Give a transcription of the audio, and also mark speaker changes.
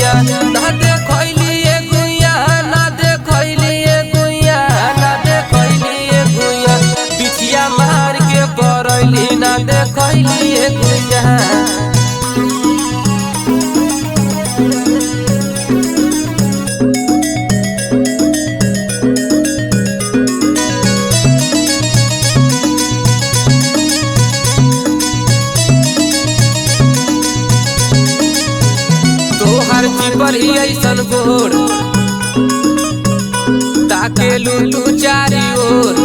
Speaker 1: गुइया ना देखैलिए गुइया ना देखैलिए गुइया ना देखैलिए गुइया बिछिया मार के परैली ना देखैलिए गुइया। तोहर चिपर ऐसन गोर ताके लू तू चारी ओर